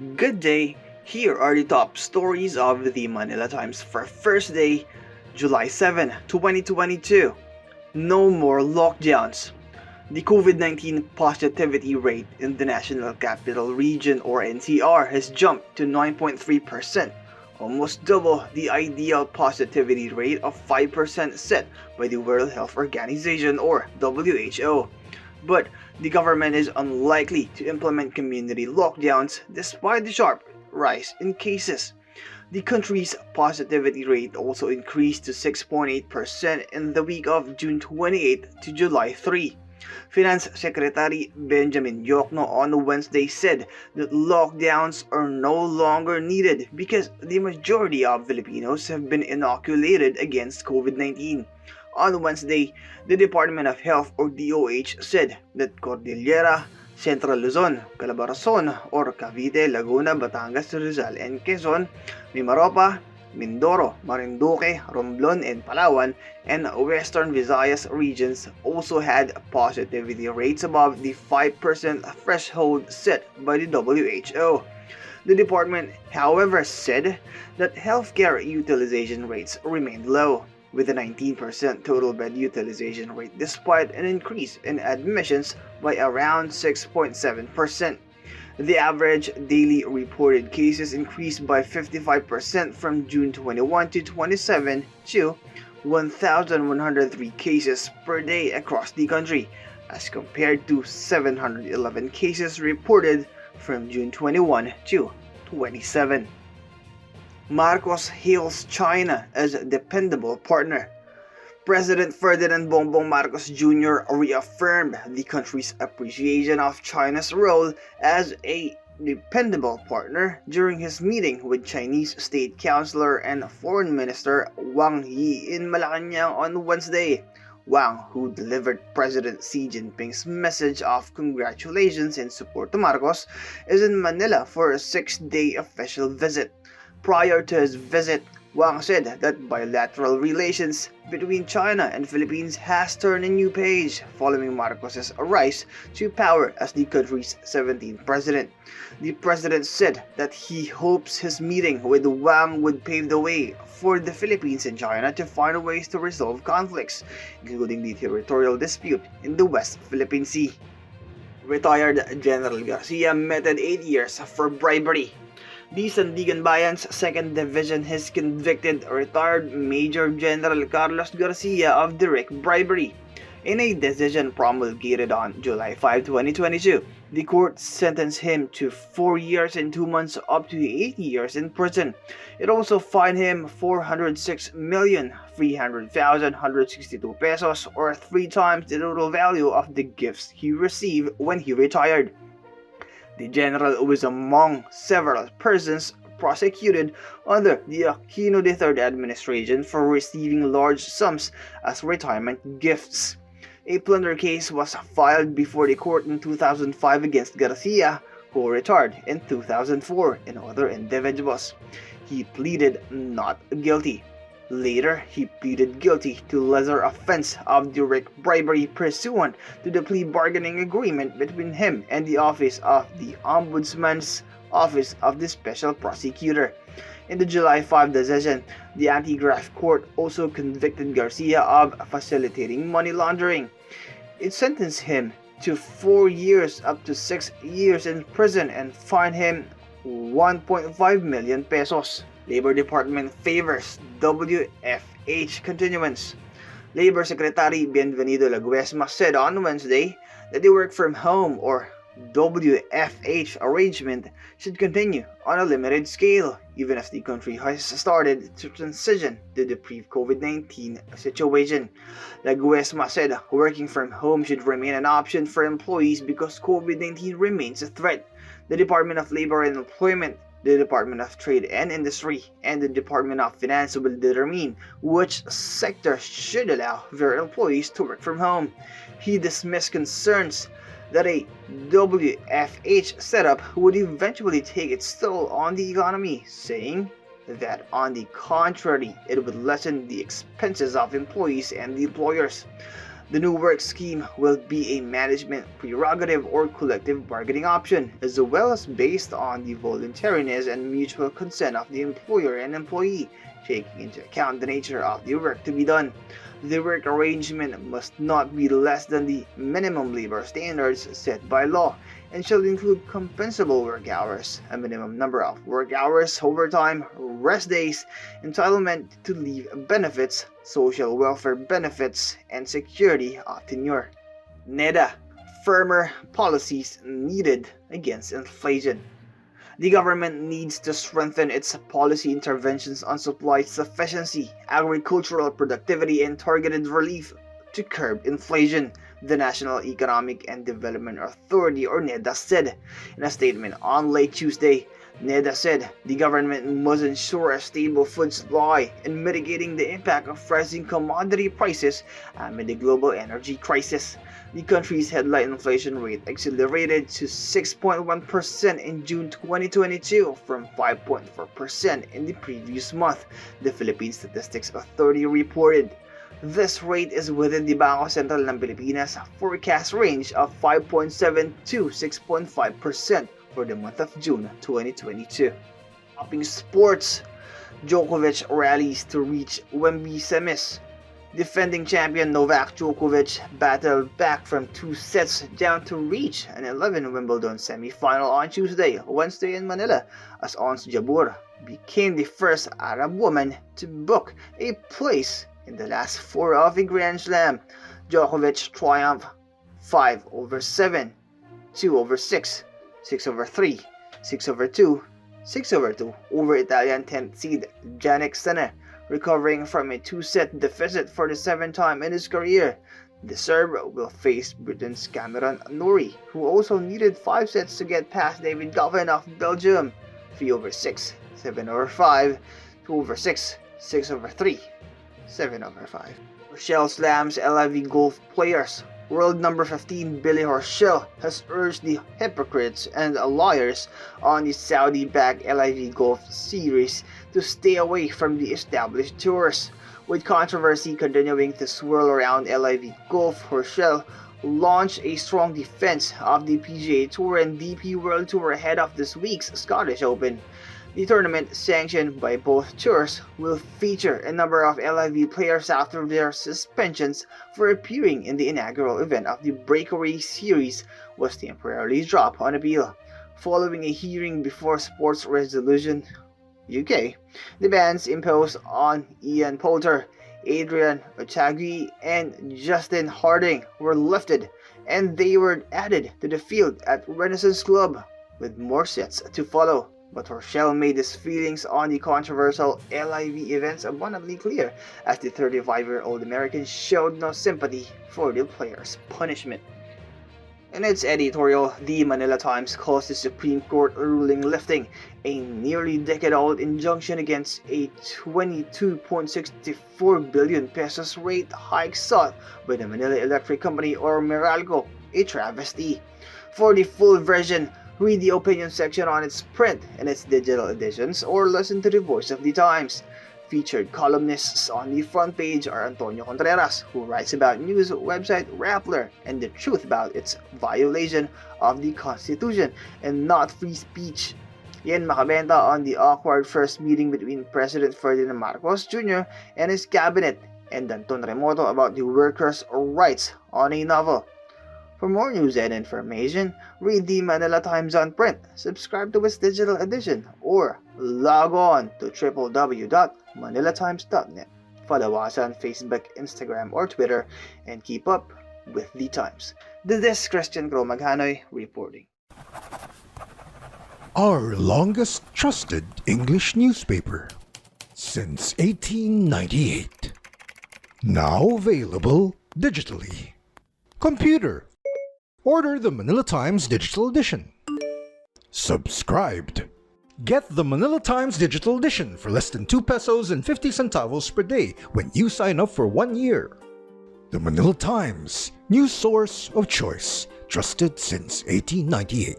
Good day. Here are the top stories of the Manila Times for Thursday, July 7, 2022. No more lockdowns. The COVID-19 positivity rate in the National Capital Region or NCR has jumped to 9.3%, almost double the ideal positivity rate of 5% set by the World Health Organization or WHO. But the government is unlikely to implement community lockdowns despite the sharp rise in cases. The country's positivity rate also increased to 6.8% in the week of June 28 to July 3. Finance Secretary Benjamin Yokno on Wednesday said that lockdowns are no longer needed because the majority of Filipinos have been inoculated against COVID-19. On Wednesday, the Department of Health or DOH said that Cordillera, Central Luzon, Calabarzon or Cavite, Laguna, Batangas, Rizal, and Quezon, Mimaropa, Mindoro, Marinduque, Romblon, and Palawan, and Western Visayas regions also had positivity rates above the 5% threshold set by the WHO. The department, however, said that healthcare utilization rates remained low, with a 19% total bed utilization rate despite an increase in admissions by around 6.7%. The average daily reported cases increased by 55% from June 21 to 27 to 1,103 cases per day across the country, as compared to 711 cases reported from June 21 to 27. Marcos hails China as a dependable partner. President Ferdinand Bongbong Marcos Jr. reaffirmed the country's appreciation of China's role as a dependable partner during his meeting with Chinese State Councilor and Foreign Minister Wang Yi in Malacanang on Wednesday. Wang, who delivered President Xi Jinping's message of congratulations and support to Marcos, is in Manila for a 6-day official visit. Prior to his visit, Wang said that bilateral relations between China and Philippines has turned a new page following Marcos's rise to power as the country's 17th president. The president said that he hopes his meeting with Wang would pave the way for the Philippines and China to find ways to resolve conflicts, including the territorial dispute in the West Philippine Sea. Retired General Garcia meted 8 years for bribery. The Sandigan Bayan's 2nd Division has convicted retired Major General Carlos Garcia of direct bribery. In a decision promulgated on July 5, 2022, the court sentenced him to 4 years and 2 months up to 8 years in prison. It also fined him 406,300,162 pesos or 3 times the total value of the gifts he received when he retired. The general was among several persons prosecuted under the Aquino III administration for receiving large sums as retirement gifts. A plunder case was filed before the court in 2005 against Garcia, who retired in 2004, and other individuals. He pleaded not guilty. Later, he pleaded guilty to lesser offense of direct bribery pursuant to the plea bargaining agreement between him and the Office of the Ombudsman's Office of the Special Prosecutor. In the July 5 decision, the Anti-Graft Court also convicted Garcia of facilitating money laundering. It sentenced him to 4 years up to 6 years in prison and fined him 1.5 million pesos. Labor Department favors WFH continuance. Labor Secretary Bienvenido Laguesma said on Wednesday that the work from home or WFH arrangement should continue on a limited scale, even as the country has started to transition to the pre-COVID-19 situation. Laguesma said working from home should remain an option for employees because COVID-19 remains a threat. The Department of Labor and Employment, the Department of Trade and Industry, and the Department of Finance will determine which sector should allow their employees to work from home. He dismissed concerns that a WFH setup would eventually take its toll on the economy, saying that on the contrary, it would lessen the expenses of employees and the employers. The new work scheme will be a management prerogative or collective bargaining option, as well as based on the voluntariness and mutual consent of the employer and employee, taking into account the nature of the work to be done. The work arrangement must not be less than the minimum labor standards set by law and shall include compensable work hours, a minimum number of work hours, overtime, rest days, entitlement to leave benefits, social welfare benefits, and security of tenure. NEDA, firmer policies needed against inflation. The government needs to strengthen its policy interventions on supply sufficiency, agricultural productivity, and targeted relief to curb inflation, the National Economic and Development Authority or NEDA said. In a statement on late Tuesday, NEDA said the government must ensure a stable food supply and mitigating the impact of rising commodity prices amid the global energy crisis. The country's headline inflation rate accelerated to 6.1% in June 2022 from 5.4% in the previous month, the Philippine Statistics Authority reported. This rate is within the Bangko Sentral ng Pilipinas forecast range of 5.7 to 6.5% for the month of June 2022. Topping sports, Djokovic rallies to reach Wembley semis. Defending champion Novak Djokovic battled back from 2 sets down to reach an 11 Wimbledon semi-final on Wednesday in Manila, as Ons Jabeur became the first Arab woman to book a place in the last 4 of a Grand Slam. Djokovic triumphed 5-7, 2-6, 6-3, 6-2, 6-2 over Italian 10th seed Jannik Sinner, recovering from a 2-set deficit for the 7th time in his career. The Serb will face Britain's Cameron Norrie, who also needed 5 sets to get past David Goffin of Belgium. 3-6, 7-5, 2-6, 6-3, 7-5. Rochelle slams LIV golf players. World number 15 Billy Horschel has urged the hypocrites and liars on the Saudi-backed LIV Golf Series to stay away from the established tours. With controversy continuing to swirl around LIV Golf, Horschel launched a strong defense of the PGA Tour and DP World Tour ahead of this week's Scottish Open. The tournament, sanctioned by both tours, will feature a number of LIV players after their suspensions for appearing in the inaugural event of the Breakaway Series was temporarily dropped on appeal. Following a hearing before Sports Resolution UK, the bans imposed on Ian Poulter, Adrian Otaegui, and Justin Harding were lifted, and they were added to the field at Renaissance Club, with more sets to follow. But Horschel made his feelings on the controversial LIV events abundantly clear, as the 35-year-old American showed no sympathy for the player's punishment. In its editorial, the Manila Times calls the Supreme Court ruling lifting a nearly decade-old injunction against a 22.64 billion pesos rate hike sought by the Manila Electric Company or Meralco a travesty. For the full version, read the opinion section on its print and its digital editions, or listen to the voice of the Times. Featured columnists on the front page are Antonio Contreras, who writes about news website Rappler and the truth about its violation of the Constitution and not free speech. Yen Macabenta on the awkward first meeting between President Ferdinand Marcos Jr. and his cabinet, and Danton Remoto about the workers' rights on a novel. For more news and information, read the Manila Times on print, subscribe to its digital edition, or log on to www.manilatimes.net. Follow us on Facebook, Instagram, or Twitter, and keep up with the Times. This is Christian Cromaganoy reporting. Our longest trusted English newspaper since 1898. Now available digitally. Computer. Order the Manila Times Digital Edition. Subscribed. Get the Manila Times Digital Edition for less than 2 pesos and 50 centavos per day when you sign up for 1 year. The Manila Times, news source of choice, trusted since 1898.